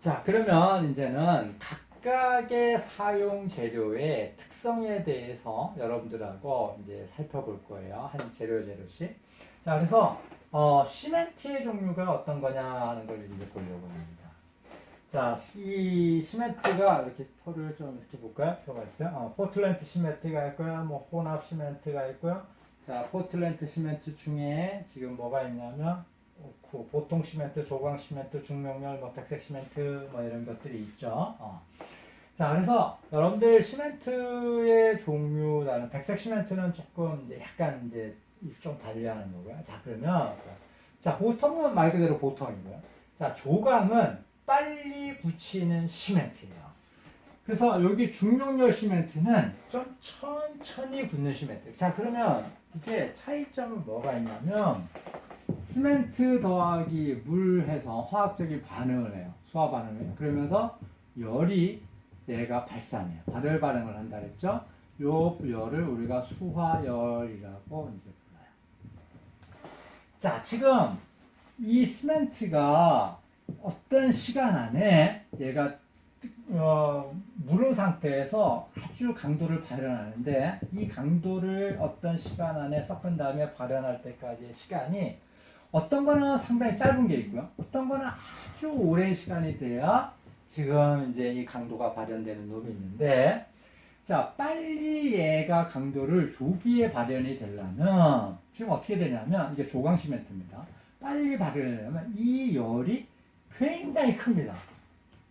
자, 그러면 이제는 각각의 사용 재료의 특성에 대해서 여러분들하고 이제 살펴볼 거예요. 한 재료씩. 자, 그래서 시멘트의 종류가 어떤 거냐 하는 걸 이제 보려고 합니다. 자, 이 시멘트가 이렇게 표를 좀 이렇게 볼까요? 표가 있어요. 포틀랜드 시멘트가 있고요. 뭐 혼합 시멘트가 있고요. 자, 포틀랜드 시멘트 중에 지금 뭐가 있냐면 보통 시멘트, 조광 시멘트, 중명열, 뭐 백색 시멘트 뭐 이런 것들이 있죠. 자, 그래서 여러분들 시멘트의 종류, 나는 백색 시멘트는 조금 이제 약간 이제 좀 달리하는 거고요. 자, 그러면 자, 보통은 말 그대로 보통이고요. 자, 조광은 빨리 굳히는 시멘트예요. 그래서 여기 중용열 시멘트는 좀 천천히 굳는 시멘트. 자, 그러면 이게 차이점은 뭐가 있냐면 시멘트 더하기 물 해서 화학적인 반응을 해요. 수화 반응을 해요. 그러면서 열이 얘가 발산해요. 발열 반응을 한다 그랬죠? 요 열을 우리가 수화열이라고 이제 불러요. 자, 지금 이 시멘트가 어떤 시간 안에 얘가 무른 상태에서 아주 강도를 발현하는데 이 강도를 어떤 시간 안에 섞은 다음에 발현할 때까지의 시간이 어떤 거는 상당히 짧은 게 있고요. 어떤 거는 아주 오랜 시간이 돼야 지금 이제 이 강도가 발현되는 놈이 있는데 자, 빨리 얘가 강도를 조기에 발현이 되려면 지금 어떻게 되냐면 이게 조광 시멘트입니다. 빨리 발현하려면 이 열이 굉장히 큽니다.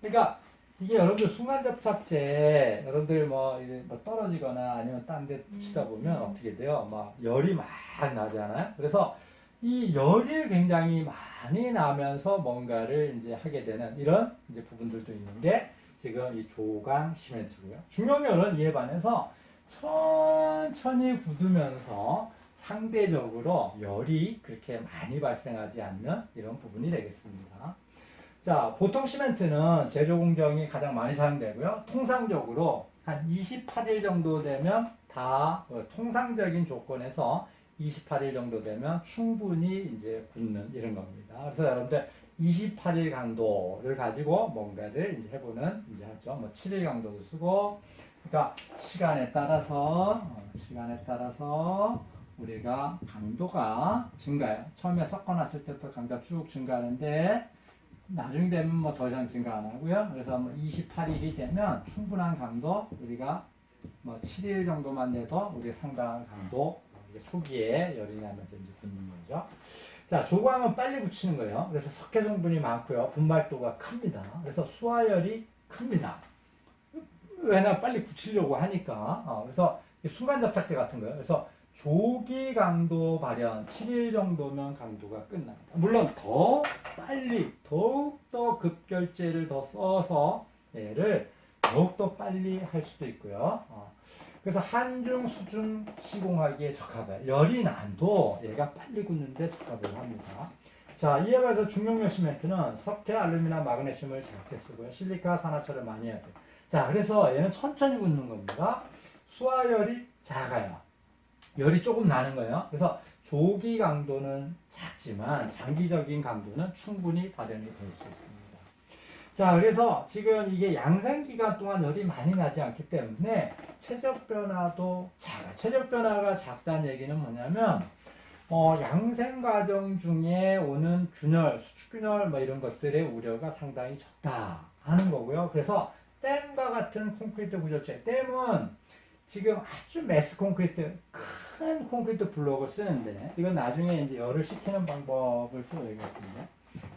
그러니까 이게 여러분들 순간접착제 여러분들 뭐 떨어지거나 아니면 딴 데 붙이다 보면 어떻게 돼요? 막 열이 막 나잖아요. 그래서 이 열이 굉장히 많이 나면서 뭔가를 이제 하게 되는 이런 이제 부분들도 있는 게 지금 이 조광 시멘트고요. 중용열은 이에 반해서 천천히 굳으면서 상대적으로 열이 그렇게 많이 발생하지 않는 이런 부분이 되겠습니다. 자, 보통 시멘트는 제조 공정이 가장 많이 사용되고요. 통상적으로 한 28일 정도 되면 다 통상적인 조건에서 28일 정도 되면 충분히 이제 굳는 이런 겁니다. 그래서 여러분들 28일 강도를 가지고 뭔가를 이제 해보는 이제 하죠. 뭐 7일 강도도 쓰고, 그러니까 시간에 따라서 우리가 강도가 증가해요. 처음에 섞어놨을 때부터 강도가 쭉 증가하는데 나중 되면 뭐 더 이상 증가 안 하고요. 그래서 뭐 28일이 되면 충분한 강도 우리가 뭐 7일 정도만 돼도 우리가 상당한 강도 초기에 열이 나면서 이제 굳는 거죠. 자, 조광은 빨리 굳히는 거예요. 그래서 석회 성분이 많고요. 분말도가 큽니다. 그래서 수화열이 큽니다. 왜냐 빨리 굳히려고 하니까. 그래서 순간 접착제 같은 거예요. 그래서 조기 강도 발현 7일 정도면 강도가 끝납니다. 물론 더 빨리 더욱더 급결제를 더 써서 얘를 더욱더 빨리 할 수도 있고요. 그래서 한중, 수중 시공하기에 적합해요. 열이 난도 얘가 빨리 굳는데 적합을 합니다. 자, 이에 반해서 중용열 시멘트는 석회, 알루미늄, 마그네슘을 작게 쓰고요. 실리카, 산화철을 많이 해야 돼요. 자, 그래서 얘는 천천히 굳는 겁니다. 수화열이 작아요. 열이 조금 나는 거예요. 그래서 조기 강도는 작지만 장기적인 강도는 충분히 발현이 될 수 있습니다. 자, 그래서 지금 이게 양산 기간 동안 열이 많이 나지 않기 때문에 최적 변화도 작아. 최적 변화가 작다는 얘기는 뭐냐면 양생 과정 중에 오는 균열, 수축균열 뭐 이런 것들의 우려가 상당히 적다 하는 거고요. 그래서 댐과 같은 콘크리트 구조체, 댐은 지금 아주 매스 콘크리트, 큰 콘크리트 블록을 쓰는데 이건 나중에 이제 열을 식히는 방법을 또 얘기했거든요.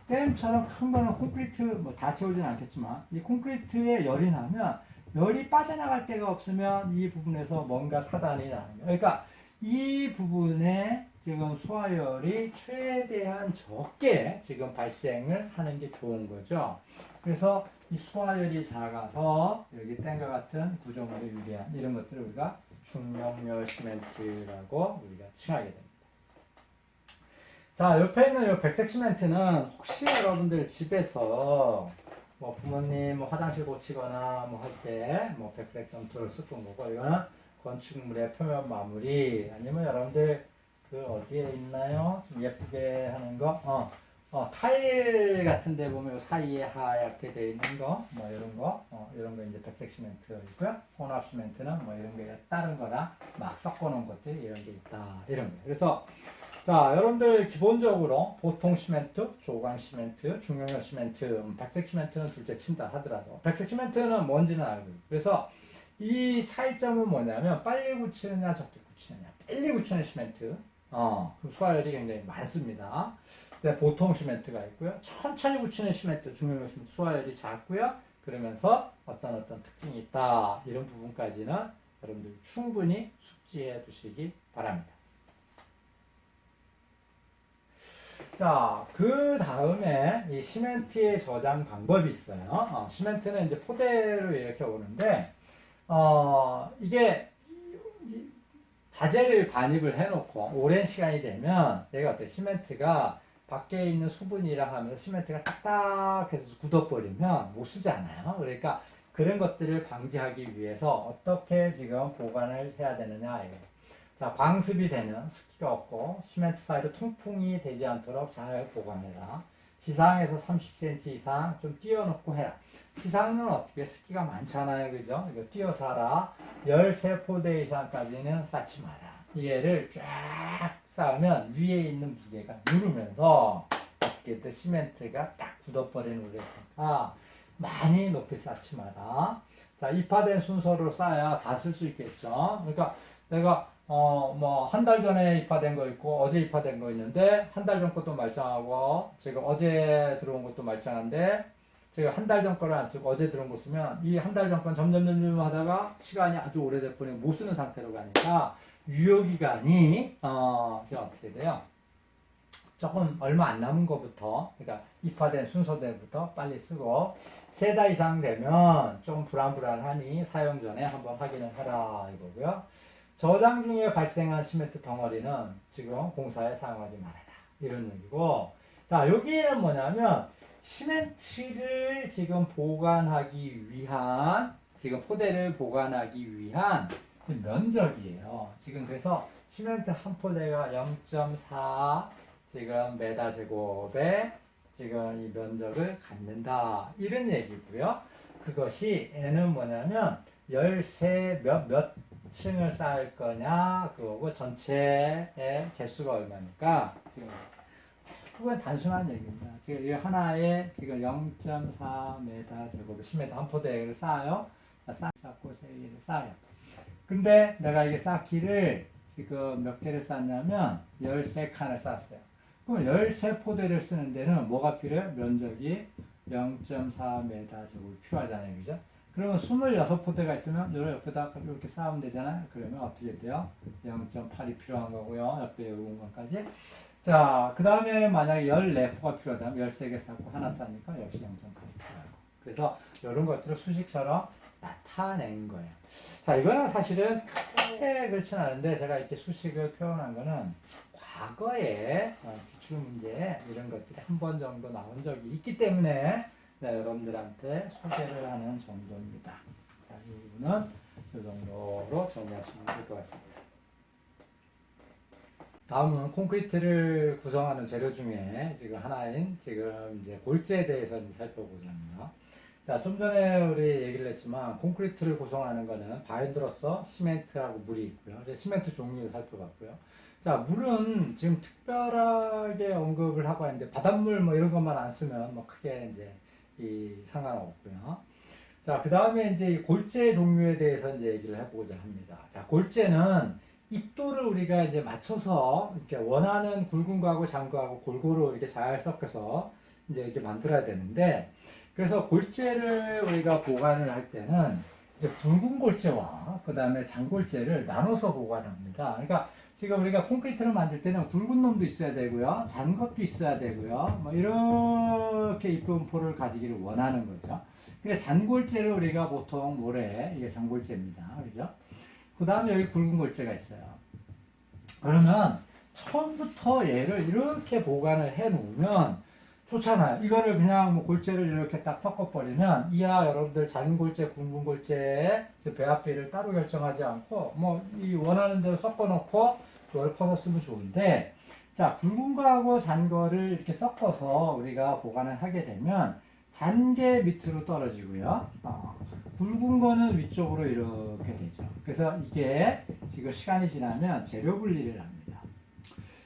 댐처럼 큰 거는 콘크리트 뭐 다 채우지는 않겠지만 이 콘크리트에 열이 나면 열이 빠져나갈 데가 없으면 이 부분에서 뭔가 사단이 나는 거예요. 그러니까 이 부분에 지금 수화열이 최대한 적게 지금 발생을 하는 게 좋은 거죠. 그래서 이 수화열이 작아서 여기 땡과 같은 구조물에 유리한 이런 것들을 우리가 중용열 시멘트라고 우리가 칭하게 됩니다. 자, 옆에 있는 이 백색 시멘트는 혹시 여러분들 집에서 뭐 부모님 뭐 화장실 고치거나 뭐 할 때 뭐 백색 점토를 쓰던 거고, 이거는 건축물의 표면 마무리, 아니면 여러분들 그 어디에 있나요? 좀 예쁘게 하는 거, 타일 같은 데 보면 사이에 하얗게 돼 있는 거, 뭐 이런 거 이제 백색 시멘트 있고요. 혼합 시멘트는 뭐 이런 게 다른 거랑 막 섞어 놓은 것들 이런 게 있다. 이런 거. 그래서 자, 여러분들 기본적으로 보통 시멘트, 조광 시멘트, 중용량 시멘트, 백색 시멘트는 둘째 친다 하더라도 백색 시멘트는 뭔지는 알고 있고 그래서 이 차이점은 뭐냐면 빨리 굳히느냐 적게 굳히느냐 빨리 굳히는 시멘트 그럼 수화열이 굉장히 많습니다. 보통 시멘트가 있고요. 천천히 굳히는 시멘트, 중용량 시멘트 수화열이 작고요. 그러면서 어떤 특징이 있다 이런 부분까지는 여러분들 충분히 숙지해 두시기 바랍니다. 자, 그 다음에 이 시멘트의 저장 방법이 있어요. 시멘트는 이제 포대로 이렇게 오는데, 이게 자재를 반입을 해놓고 오랜 시간이 되면 얘가 어때? 시멘트가 밖에 있는 수분이라 하면서 시멘트가 딱딱해서 굳어버리면 못 쓰잖아요. 그러니까 그런 것들을 방지하기 위해서 어떻게 지금 보관을 해야 되느냐 이거. 자, 방습이 되는 습기가 없고 시멘트 사이드 통풍이 되지 않도록 잘 보관해라. 지상에서 30cm 이상 좀 띄워놓고 해라. 지상은 어떻게 습기가 많잖아요. 그죠? 이거 띄워서 하라. 13포대 이상까지는 쌓지 마라. 얘를 쫙 쌓으면 위에 있는 무게가 누르면서 어떻게 든 시멘트가 딱 굳어버리는 거니까 많이 높이 쌓지 마라. 자, 입하된 순서로 쌓아야 다 쓸 수 있겠죠. 그러니까 내가 뭐 한 달 전에 입하된 거 있고 어제 입하된 거 있는데 한 달 전 것도 말짱하고 지금 어제 들어온 것도 말짱한데 제가 한 달 전 거를 안 쓰고 어제 들어온 거 쓰면 이 한 달 전 건 점점 하다가 시간이 아주 오래돼 버리면 못 쓰는 상태로 가니까 유효기간이 지금 어떻게 돼요? 조금 얼마 안 남은 거부터 그러니까 입하된 순서대부터 빨리 쓰고 3달 이상 되면 좀 불안하니 사용 전에 한번 확인을 해라 이거고요. 저장 중에 발생한 시멘트 덩어리는 지금 공사에 사용하지 말아라. 이런 얘기고. 자, 여기에는 뭐냐면, 시멘트를 지금 보관하기 위한, 지금 포대를 보관하기 위한 지금 면적이에요. 지금 그래서 시멘트 한 포대가 0.4 지금 메다 제곱에 지금 이 면적을 갖는다. 이런 얘기고요. 그것이 N은 뭐냐면, 13 몇 층을 쌓을 거냐 그거고 전체의 개수가 얼마니까 지금 그건 단순한 얘기입니다. 지금 이 하나에 지금 0.4m 제곱에 10m 한 포대를 쌓아요. 쌓고 세 개를 쌓아요. 근데 내가 이게 쌓기를 지금 몇 개를 쌓냐면 13칸을 쌓았어요. 그럼 13포대를 쓰는 데는 뭐가 필요해요? 면적이 0.4m 제곱이 필요하잖아요. 그죠? 그러면 26포대가 있으면 요런 옆에다 이렇게 쌓으면 되잖아요. 그러면 어떻게 돼요? 0.8이 필요한 거고요. 옆에 요런 것까지. 자, 그 다음에 만약에 14포가 필요하다면 13개 쌓고 하나 쌓으니까 역시 0.8이 필요하고. 그래서 이런 것들을 수식처럼 나타낸 거예요. 자, 이거는 사실은 크게 그렇진 않은데 제가 이렇게 수식을 표현한 거는 과거에 기출문제에 이런 것들이 한 번 정도 나온 적이 있기 때문에 네, 여러분들한테 소개를 하는 정도입니다. 자, 이 부분은 이 정도로 정리하시면 될 것 같습니다. 다음은 콘크리트를 구성하는 재료 중에 지금 하나인 지금 이제 골재에 대해서 이제 살펴보자 합니다. 자, 좀 전에 우리 얘기를 했지만 콘크리트를 구성하는 거는 바인드로서 시멘트하고 물이 있고요. 그래서 시멘트 종류 살펴봤고요. 자, 물은 지금 특별하게 언급을 하고 있는데 바닷물 뭐 이런 것만 안 쓰면 뭐 크게 이제 상관없고요. 자, 그 다음에 이제 골재 종류에 대해서 이제 얘기를 해보고자 합니다. 자, 골재는 입도를 우리가 이제 맞춰서 이렇게 원하는 굵은 거하고 작은 거하고 골고루 이렇게 잘 섞여서 이제 이렇게 만들어야 되는데, 그래서 골재를 우리가 보관을 할 때는 이제 굵은 골재와 그 다음에 장골재를 나눠서 보관합니다. 그러니까 지금 우리가 콘크리트를 만들 때는 굵은 놈도 있어야 되고요, 작은 것도 있어야 되고요, 뭐 이렇게 이쁜 포를 가지기를 원하는 거죠. 그러니까 잔골재를 우리가 보통 모래, 이게 잔골재입니다. 그죠? 그 다음에 여기 굵은 골재가 있어요. 그러면 처음부터 얘를 이렇게 보관을 해 놓으면 좋잖아요. 이거를 그냥 뭐 골재를 이렇게 딱 섞어버리면 이하 여러분들 작은 골재, 굵은 골재의 배합비를 따로 결정하지 않고 뭐 이 원하는 대로 섞어 놓고 그걸 퍼서 쓰면 좋은데, 자, 굵은 거하고 잔 거를 이렇게 섞어서 우리가 보관을 하게 되면 잔 게 밑으로 떨어지고요. 굵은 거는 위쪽으로 이렇게 되죠. 그래서 이게 지금 시간이 지나면 재료 분리를 합니다.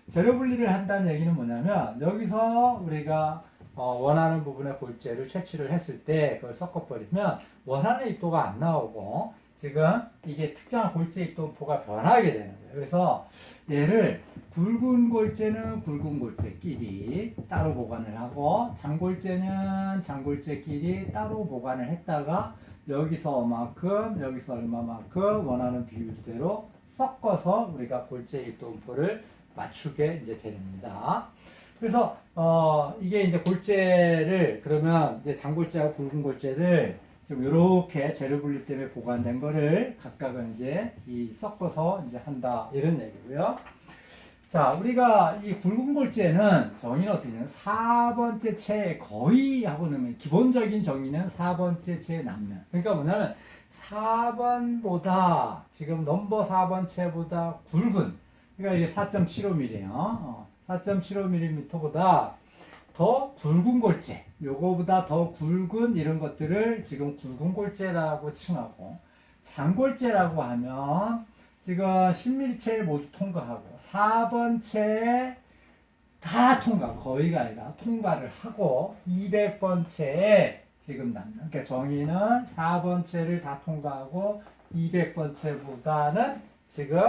재료 분리를 한다는 얘기는 뭐냐면 여기서 우리가 원하는 부분의 골재를 채취를 했을 때 그걸 섞어버리면 원하는 입도가 안 나오고 지금 이게 특정한 골재 입도포가 변하게 되는 거예요. 그래서 얘를 굵은 골재는 굵은 골재끼리 따로 보관을 하고 장골재는 장골재끼리 따로 보관을 했다가 여기서 얼마만큼 여기서 얼마만큼 원하는 비율대로 섞어서 우리가 골재 입도포를 맞추게 이제 됩니다. 그래서 이게 이제 골재를 그러면 이제 장골재하고 굵은 골재를 지금 이렇게 재료 분리 때문에 보관된 거를 각각은 이제 섞어서 이제 한다 이런 얘기고요. 자, 우리가 이 굵은 골재는 정의는 어떻게 되냐면 4번째 채에 거의 하고 나면 기본적인 정의는 4번째 채에 남는. 그러니까 뭐냐면 4번보다 지금 넘버 4번 채보다 굵은 그러니까 이게 4.75mm예요. 4.75mm보다 더 굵은 골재, 요거보다 더 굵은 이런 것들을 지금 굵은 골재라고 칭하고 장골재라고 하면 지금 10mm채 모두 통과하고 4번 채에 다 통과, 거의가 아니라 통과를 하고 200번 채에 지금 남는. 그러니까 정의는 4번 채를 다 통과하고 200번 채보다는 지금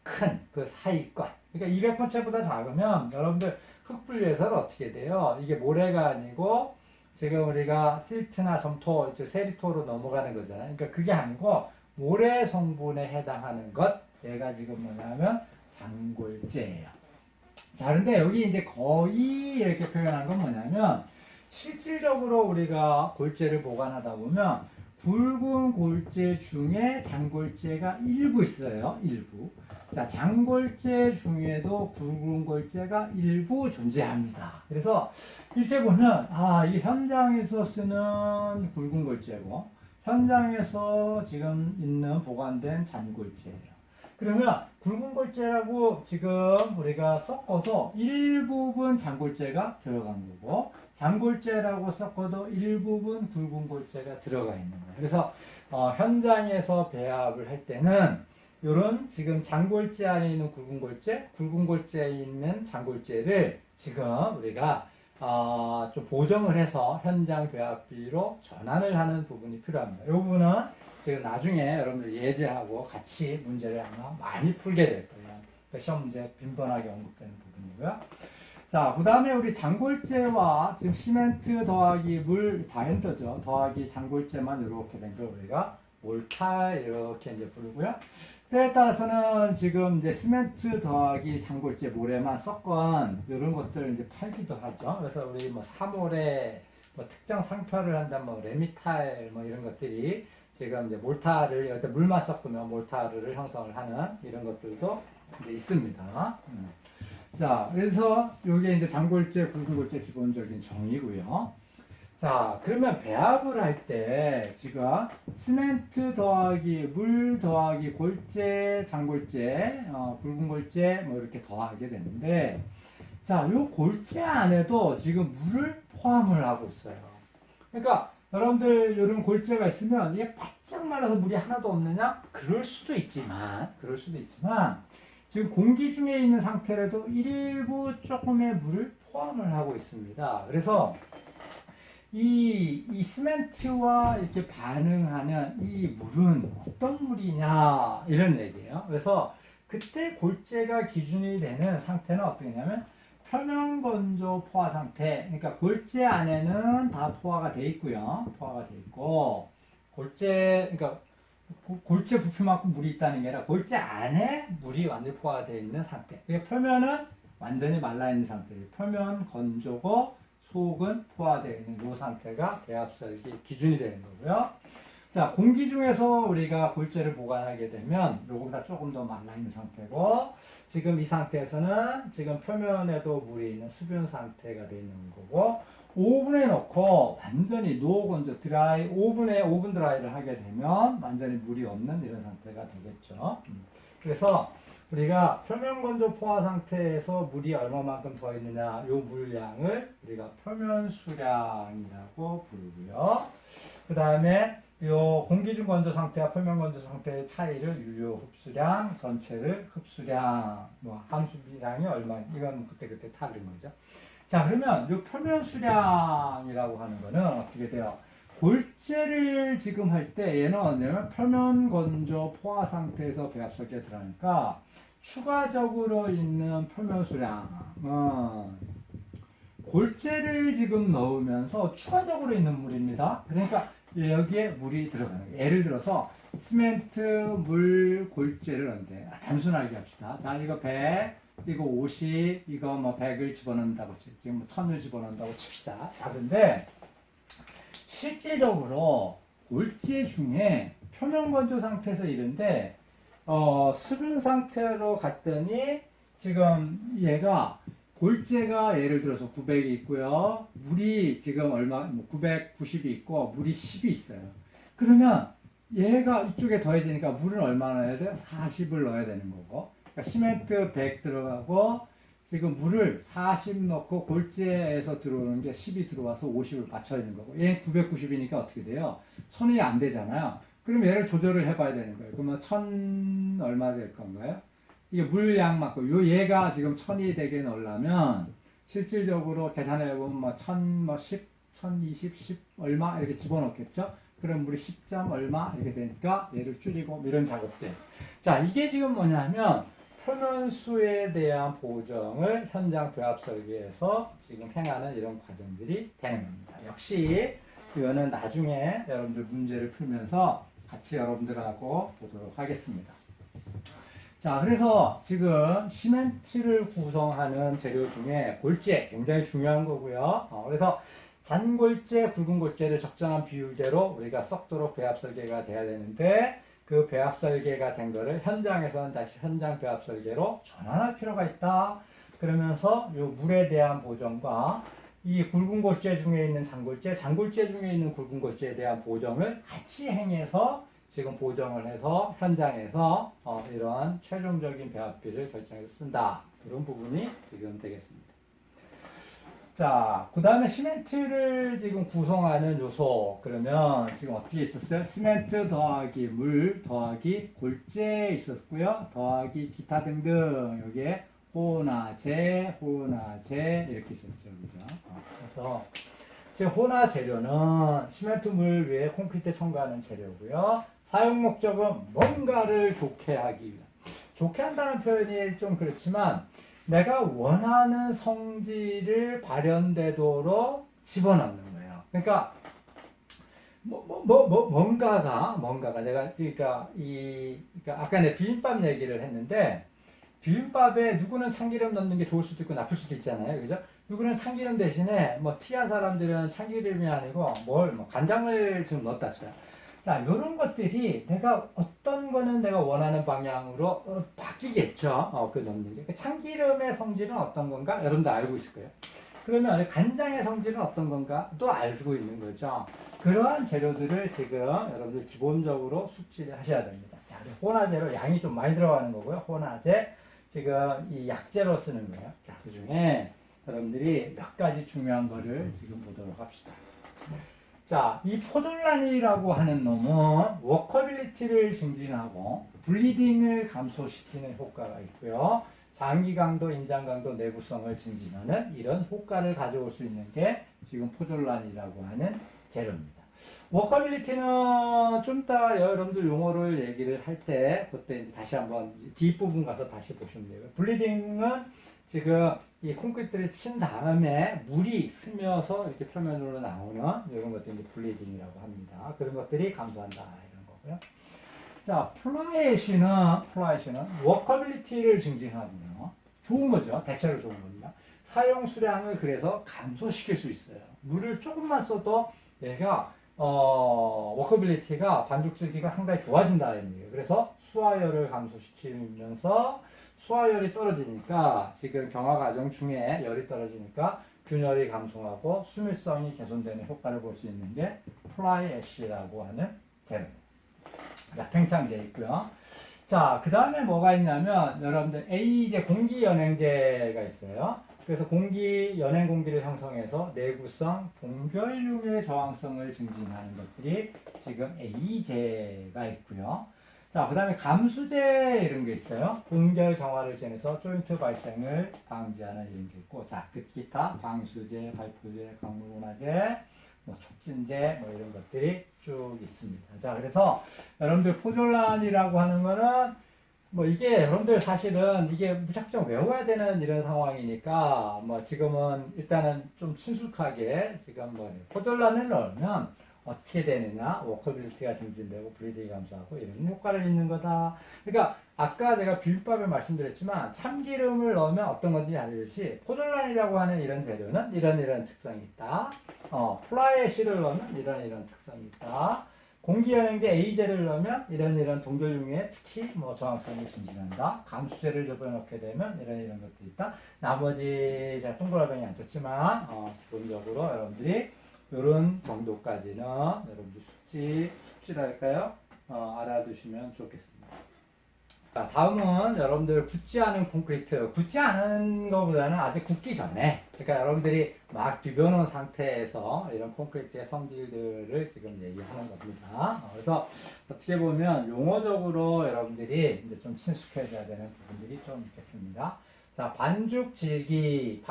큰 그 사이권. 그러니까 200번 채보다 작으면 여러분들 흙분리해서는 어떻게 돼요? 이게 모래가 아니고 지금 우리가 실트나 점토, 세리토로 넘어가는 거잖아요. 그러니까 그게 아니고 모래 성분에 해당하는 것, 얘가 지금 뭐냐면 장골재예요. 자, 근데 여기 이제 거의 이렇게 표현한 건 뭐냐면 실질적으로 우리가 골재를 보관하다 보면 굵은 골재 중에 장골재가 일부 있어요. 일부. 자, 장골재 중에도 굵은 골재가 일부 존재합니다. 그래서 이렇게 보면 이 현장에서 쓰는 굵은 골재고 현장에서 지금 있는 보관된 잔골재예요. 그러면 굵은 골재라고 지금 우리가 섞어도 일부분 장골재가 들어간 거고 장골재라고 섞어도 일부분 굵은 골재가 들어가 있는 거예요. 그래서 현장에서 배합을 할 때는 이런 지금 장골재 안에 있는 굵은 골재에 있는 장골재를 지금 우리가 좀 보정을 해서 현장 배합비로 전환을 하는 부분이 필요합니다. 이 부분은 지금 나중에 여러분들 예제하고 같이 문제를 아마 많이 풀게 될 거예요. 그러니까 시험 문제 빈번하게 언급되는 부분이고요. 자, 그 다음에 우리 장골재와 지금 시멘트 더하기 물 바인더죠. 더하기 장골재만 이렇게 된 걸 우리가 몰탈 이렇게 이제 부르고요. 때에 따라서는 지금 이제 시멘트 더하기 장골재 모래만 섞은 이런 것들을 이제 팔기도 하죠. 그래서 우리 뭐 사모래, 뭐 특정 상표를 한다면 뭐 레미탈 뭐 이런 것들이 지금 이제 몰타를 물만 섞으면 몰타를 형성을 하는 이런 것들도 이제 있습니다. 자, 그래서 이게 이제 장골재, 굵은 골재 기본적인 정의고요. 자, 그러면 배합을 할 때 지금 시멘트 더하기 물 더하기 골재, 장골재, 굵은 골재 뭐 이렇게 더하게 되는데 자, 요 골재 안에도 지금 물을 포함을 하고 있어요. 그러니까 여러분들 이런 골재가 있으면 이게 바짝 말라서 물이 하나도 없느냐? 그럴 수도 있지만 지금 공기 중에 있는 상태라도 일부 조금의 물을 포함을 하고 있습니다. 그래서 이 시멘트와 이렇게 반응하는 이 물은 어떤 물이냐 이런 얘기예요. 그래서 그때 골재가 기준이 되는 상태는 어떻게냐면 표면 건조 포화 상태. 그러니까 골재 안에는 다 포화가 돼 있고요. 포화가 돼 있고 그러니까 골재 부피만큼 물이 있다는 게 아니라 골재 안에 물이 완전히 포화되어 있는 상태. 그러니까 표면은 완전히 말라 있는 상태예요. 표면 건조고 속은 포화되어 있는 이 상태가 배합설기 기준이 되는 거고요. 자, 공기 중에서 우리가 골재를 보관하게 되면 요거보다 조금 더 말라 있는 상태고 지금 이 상태에서는 지금 표면에도 물이 있는 수분 상태가 되어 있는 거고 오븐에 넣고 완전히 노건조 드라이 오븐 드라이를 하게 되면 완전히 물이 없는 이런 상태가 되겠죠. 그래서 우리가 표면 건조 포화 상태에서 물이 얼마만큼 더 있느냐, 요 물량을 우리가 표면 수량이라고 부르고요. 그 다음에 요 공기 중 건조 상태와 표면 건조 상태의 차이를 유효 흡수량, 전체를 흡수량, 뭐 함수비량이 얼마, 이건 그때 다른 거죠. 자, 그러면 요 표면 수량이라고 하는 거는 어떻게 돼요? 골재를 지금 할 때 얘는 뭐냐면 표면 건조 포화 상태에서 배합설계에 들어가니까 추가적으로 있는 표면 수량, 골재를 지금 넣으면서 추가적으로 있는 물입니다. 그러니까 여기에 물이 들어가는 거예요. 예를 들어서 시멘트, 물, 골재를 넣는데 단순하게 합시다. 자, 이거 100, 이거 50, 이거 뭐 100을 집어넣는다고 지금 뭐 1000을 집어넣는다고 칩시다. 자, 근데 실질적으로 골재 중에 표면 건조 상태에서 이런데 수분 상태로 갔더니 지금 얘가 골재가 예를 들어서 900이 있고요. 물이 지금 얼마, 990이 있고, 물이 10이 있어요. 그러면 얘가 이쪽에 더해지니까 물은 얼마나 넣어야 돼요? 40을 넣어야 되는 거고. 그러니까 시멘트 100 들어가고, 지금 물을 40 넣고, 골재에서 들어오는 게 10이 들어와서 50을 맞춰야 되는 거고. 얘 990이니까 어떻게 돼요? 1000이 안 되잖아요. 그럼 얘를 조절을 해봐야 되는 거예요. 그러면 1000 얼마 될 건가요? 이게 물량 맞고, 얘가 지금 1000이 되게 넣으려면, 실질적으로 계산해보면 뭐 1000, 뭐 10, 1020, 10 얼마 이렇게 집어넣겠죠? 그럼 물이 10점 얼마 이렇게 되니까 얘를 줄이고 이런 작업들. 자, 이게 지금 뭐냐면, 표면수에 대한 보정을 현장 배합 설계에서 지금 행하는 이런 과정들이 되는 겁니다. 역시, 이거는 나중에 여러분들 문제를 풀면서 같이 여러분들하고 보도록 하겠습니다. 자, 그래서 지금 시멘트를 구성하는 재료 중에 골재 굉장히 중요한 거고요. 그래서 잔골재, 굵은 골재를 적정한 비율대로 우리가 썩도록 배합 설계가 돼야 되는데 그 배합 설계가 된 거를 현장에서는 다시 현장 배합 설계로 전환할 필요가 있다. 그러면서 이 물에 대한 보정과 이 굵은 골재 중에 있는 잔골재, 잔골재 중에 있는 굵은 골재에 대한 보정을 같이 행해서 지금 보정을 해서 현장에서 이러한 최종적인 배합비를 결정해서 쓴다. 이런 부분이 지금 되겠습니다. 자, 그 다음에 시멘트를 지금 구성하는 요소. 그러면 지금 어떻게 있었어요? 시멘트 더하기 물 더하기 골재 있었고요. 더하기 기타 등등. 여기에 혼화재, 혼화재 이렇게 있었죠. 그죠? 그래서 지금 혼화 재료는 시멘트 물 위에 콘크리트 첨가하는 재료고요. 사용 목적은 뭔가를 좋게 하기 위한. 좋게 한다는 표현이 좀 그렇지만 내가 원하는 성질을 발현되도록 집어넣는 거예요. 그러니까 뭔가가 내가 그러니까 아까 내 비빔밥 얘기를 했는데 비빔밥에 누구는 참기름 넣는 게 좋을 수도 있고 나쁠 수도 있잖아요. 그죠? 누구는 참기름 대신에 뭐 티한 사람들은 참기름이 아니고 간장을 좀 넣었다 쳐요. 자, 이런 것들이 내가 어떤 거는 내가 원하는 방향으로 바뀌겠죠. 그 넣는 게. 참기름의 성질은 어떤 건가? 여러분도 알고 있을 거예요. 그러면 간장의 성질은 어떤 건가? 또 알고 있는 거죠. 그러한 재료들을 지금 여러분들 기본적으로 숙지를 하셔야 됩니다. 자, 혼화재로 양이 좀 많이 들어가는 거고요. 혼화재. 지금 이 약재로 쓰는 거예요. 자, 그 중에 여러분들이 몇 가지 중요한 거를 지금 보도록 합시다. 자, 이 포졸란이라고 하는 놈은 워커빌리티를 증진하고 블리딩을 감소시키는 효과가 있고요. 장기 강도, 인장 강도, 내구성을 증진하는 이런 효과를 가져올 수 있는 게 지금 포졸란이라고 하는 재료입니다. 워커빌리티는 좀 이따 여러분들 용어를 얘기를 할 때 그때 이제 다시 한번 뒷부분 가서 다시 보시면 돼요. 블리딩은 지금 이 콘크리트를 친 다음에 물이 스며서 이렇게 표면으로 나오는 이런 것들이 이제 블리딩이라고 합니다. 그런 것들이 감소한다 이런 거고요. 자, 플라이애쉬는 워커빌리티를 증진하거든요. 좋은 거죠. 대체로 좋은 겁니다. 사용 수량을 그래서 감소시킬 수 있어요. 물을 조금만 써도 얘가 워커빌리티가 반죽질기가 상당히 좋아진다는 얘기예요. 그래서 수화열을 감소시키면서 수화열이 떨어지니까 지금 경화 과정 중에 열이 떨어지니까 균열이 감소하고 수밀성이 개선되는 효과를 볼 수 있는 게 플라이 애쉬라고 하는 재료입니다. 자, 팽창제 있고요. 자, 그 다음에 뭐가 있냐면, 여러분들, A제 공기연행제가 있어요. 그래서 연행 공기를 형성해서 내구성, 동결융의 저항성을 증진하는 것들이 지금 A제가 있고요. 자, 그 다음에 감수제 이런 게 있어요. 동결 경화를 지내서 조인트 발생을 방지하는 이런 게 있고, 자, 그 기타, 방수제, 발포제, 강물운하제, 뭐 촉진제, 뭐 이런 것들이 쭉 있습니다. 자, 그래서 여러분들 포졸란이라고 하는 거는 뭐 이게 여러분들 사실은 이게 무작정 외워야 되는 이런 상황이니까 뭐 지금은 일단은 좀 친숙하게 지금 뭐 포졸란을 넣으면 어떻게 되느냐, 워커빌리티가 증진되고 블리딩이 감소하고 이런 효과를 있는 거다. 그러니까 아까 제가 비빔밥에 말씀드렸지만 참기름을 넣으면 어떤 건지 알듯이 포졸란이라고 하는 이런 재료는 이런 특성이 있다. 플라에시를 넣으면 이런 특성이 있다. 공기연행제 A제를 넣으면 이런 동결융에 특히 뭐 저항성이 증진한다. 감수제를 접어넣게 되면 이런 것도 있다. 나머지 제가 동그라미 안 썼지만 기본적으로 여러분들이 이런 정도까지는 여러분들 숙지랄까요? 알아두시면 좋겠습니다. 자, 다음은 여러분들 굳지 않은 콘크리트. 굳지 않은 것보다는 아직 굳기 전에. 그러니까 여러분들이 막 비벼놓은 상태에서 이런 콘크리트의 성질들을 지금 얘기하는 겁니다. 그래서 어떻게 보면 용어적으로 여러분들이 이제 좀 친숙해져야 되는 부분들이 좀 있겠습니다. 자, 반죽이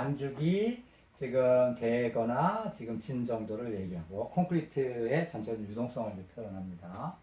지금 되거나 지금 진 정도를 얘기하고 콘크리트의 전체적인 유동성을 표현합니다.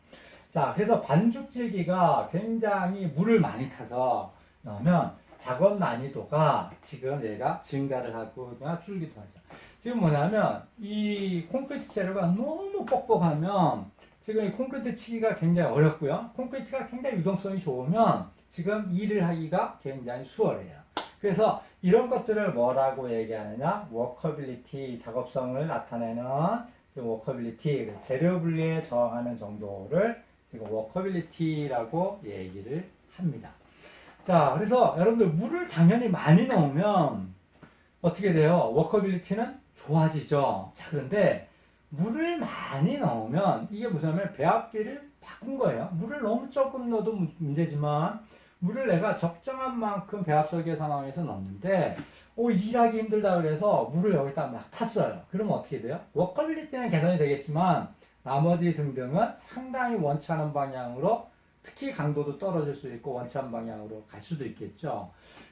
자, 그래서 반죽질기가 굉장히 물을 많이 타서 넣으면 작업 난이도가 지금 얘가 증가를 하거나 줄기도 하죠. 지금 뭐냐면 이 콘크리트 재료가 너무 뻑뻑하면 지금 이 콘크리트 치기가 굉장히 어렵고요. 콘크리트가 굉장히 유동성이 좋으면 지금 일을 하기가 굉장히 수월해요. 그래서 이런 것들을 뭐라고 얘기하느냐? 워커빌리티, 작업성을 나타내는 지금 워커빌리티, 재료 분리에 저항하는 정도를 지금 워커빌리티라고 얘기를 합니다. 자, 그래서 여러분들 물을 당연히 많이 넣으면 어떻게 돼요? 워커빌리티는 좋아지죠. 자, 그런데 물을 많이 넣으면 이게 무슨 배합비를 바꾼 거예요. 물을 너무 조금 넣어도 문제지만 물을 내가 적정한 만큼 배합 설계 상황에서 넣는데 일하기 힘들다 그래서 물을 여기다 막 탔어요. 그러면 어떻게 돼요? 워커빌리티는 개선이 되겠지만 나머지 등등은 상당히 원치 않은 방향으로 특히 강도도 떨어질 수 있고 원치 않은 방향으로 갈 수도 있겠죠.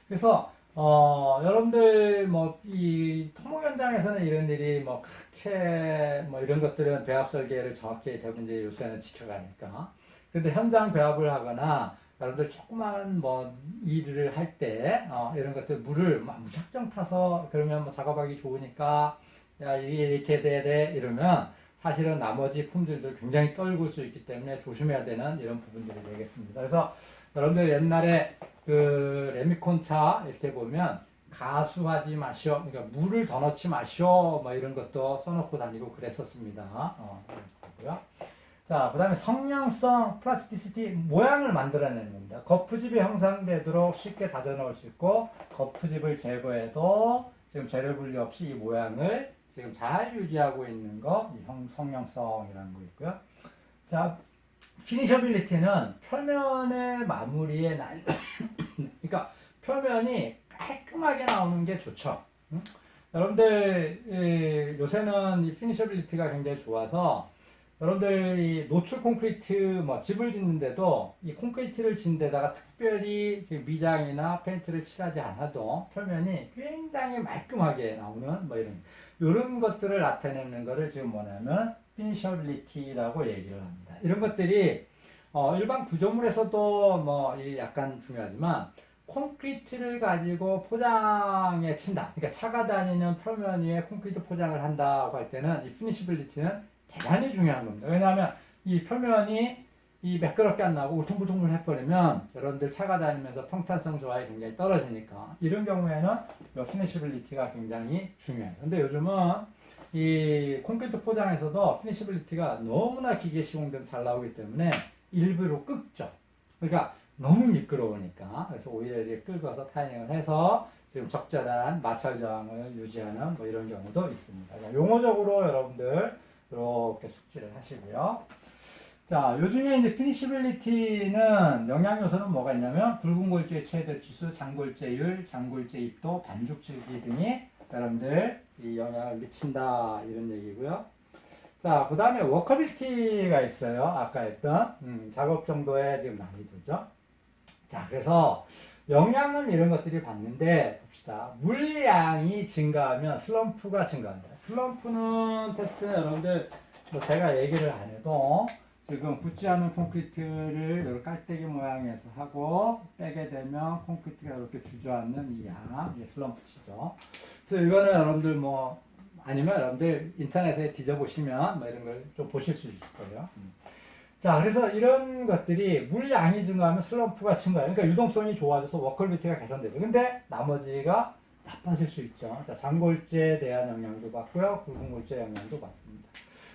그래서 여러분들 뭐 이 토목 현장에서는 이런 일이 뭐 그렇게 뭐 이런 것들은 배합 설계를 정확히 대부분 이제 요새는 지켜가니까. 근데 현장 배합을 하거나 여러분들 조그마한 뭐 일을 할 때 이런 것들 물을 막 무작정 타서 그러면 뭐 작업하기 좋으니까 야 이게 이렇게 돼야 돼 이러면 사실은 나머지 품질들 굉장히 떨굴 수 있기 때문에 조심해야 되는 이런 부분들이 되겠습니다. 그래서 여러분들 옛날에 그 레미콘차 이렇게 보면 가수하지 마시오. 그러니까 물을 더 넣지 마시오. 뭐 이런 것도 써놓고 다니고 그랬었습니다. 그렇고요. 자, 그 다음에 성량성, 플라스티시티, 모양을 만들어내는 겁니다. 거푸집이 형성되도록 쉽게 다져 넣을 수 있고, 거푸집을 제거해도 지금 재료 분리 없이 이 모양을 지금 잘 유지하고 있는 거, 이 성량성이라는 거 있고요. 자, 피니셔빌리티는 표면의 마무리에 그러니까 표면이 깔끔하게 나오는 게 좋죠. 여러분들 요새는 이 피니셔빌리티가 굉장히 좋아서 여러분들 이 노출 콘크리트 뭐 집을 짓는데도 이 콘크리트를 짓는 데다가 특별히 지금 미장이나 페인트를 칠하지 않아도 표면이 굉장히 말끔하게 나오는 뭐 이런 것들을 나타내는 거를 지금 뭐냐면 피니셔빌리티라고 얘기를 합니다. 이런 것들이 일반 구조물에서도 뭐 약간 중요하지만 콘크리트를 가지고 포장에 친다. 그러니까 차가 다니는 표면 위에 콘크리트 포장을 한다고 할 때는 이 피니시빌리티는 대단히 중요한 겁니다. 왜냐하면 이 표면이 이 매끄럽게 안 나고 울퉁불퉁 해버리면 여러분들 차가 다니면서 평탄성 조화이 굉장히 떨어지니까 이런 경우에는 이 피니시빌리티가 굉장히 중요해요. 근데 요즘은 이 콘크리트 포장에서도 피니시빌리티가 너무나 기계 시공되면 잘 나오기 때문에 일부러 끄죠. 그러니까 너무 미끄러우니까. 그래서 오히려 이렇게 긁어서 타이닝을 해서 지금 적절한 마찰 저항을 유지하는 뭐 이런 경우도 있습니다. 용어적으로 여러분들 이렇게 숙지를 하시고요. 자, 요즘에 이제 피니시빌리티는 영양 요소는 뭐가 있냐면 굵은 골조의 최대 치수, 장골제율, 장골제 입도, 반죽질기 등이 여러분들 이 영향을 미친다 이런 얘기고요. 자, 그 다음에 워커빌리티가 있어요. 아까 했던 작업 정도의 지금 난이도죠. 자, 그래서 영양은 이런 것들이 봤는데 봅시다. 물량이 증가하면 슬럼프가 증가한다. 슬럼프는 테스트는 여러분들 뭐 제가 얘기를 안 해도 지금 붙지 않은 콘크리트를 이렇게 깔때기 모양에서 하고 빼게 되면 콘크리트가 이렇게 주저앉는 이 양, 이게 슬럼프 치죠. 그래서 이거는 여러분들 뭐 아니면 여러분들 인터넷에 뒤져보시면 뭐 이런 걸 좀 보실 수 있을 거예요. 자, 그래서 이런 것들이 물량이 증가하면 슬럼프가 증가해요. 그러니까 유동성이 좋아져서 워커빌리티가 개선되죠. 근데 나머지가 나빠질 수 있죠. 자, 장골재에 대한 영향도 받고요. 굵은 골재 영향도 받습니다.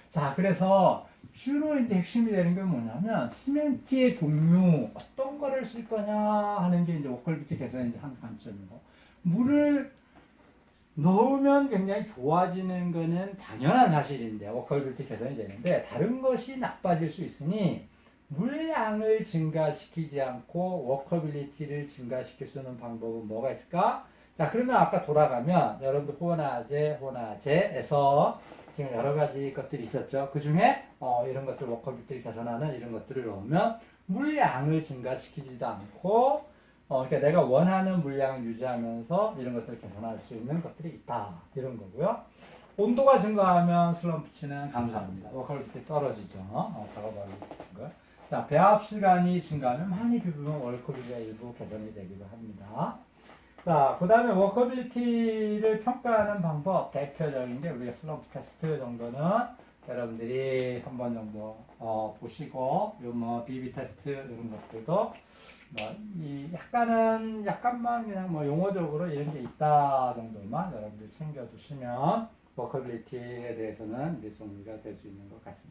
자, 그래서 주로 이제 핵심이 되는 게 뭐냐면 시멘트의 종류 어떤 거를 쓸 거냐 하는 게 이제 워커빌리티 개선의 이제 한 관점이고, 물을 넣으면 굉장히 좋아지는 거는 당연한 사실인데 워커빌리티 개선이 되는데 다른 것이 나빠질 수 있으니 물량을 증가시키지 않고 워커빌리티를 증가시킬 수 있는 방법은 뭐가 있을까? 자, 그러면 아까 돌아가면 여러분들 호나제에서 지금 여러 가지 것들이 있었죠. 그 중에 이런 것들 워커빌리티를 개선하는 이런 것들을 넣으면 물량을 증가시키지도 않고 그러니까 내가 원하는 물량을 유지하면서 이런 것들을 개선할 수 있는 것들이 있다. 이런 거고요. 온도가 증가하면 슬럼프치는 감소합니다. 워커빌리티 떨어지죠. 작업하는 거. 자, 배합 시간이 증가하면 많이 비우면 워커빌리티가 일부 개선이 되기도 합니다. 자, 그 다음에 워커빌리티를 평가하는 방법, 대표적인 게 우리가 슬럼프 테스트 정도는 여러분들이 한번 정도 보시고, 요 뭐 BB 테스트 이런 것들도 약간만 그냥 뭐 용어적으로 이런 게 있다 정도만 여러분들 챙겨두시면 워커빌리티에 대해서는 이제 정리가 될 수 있는 것 같습니다.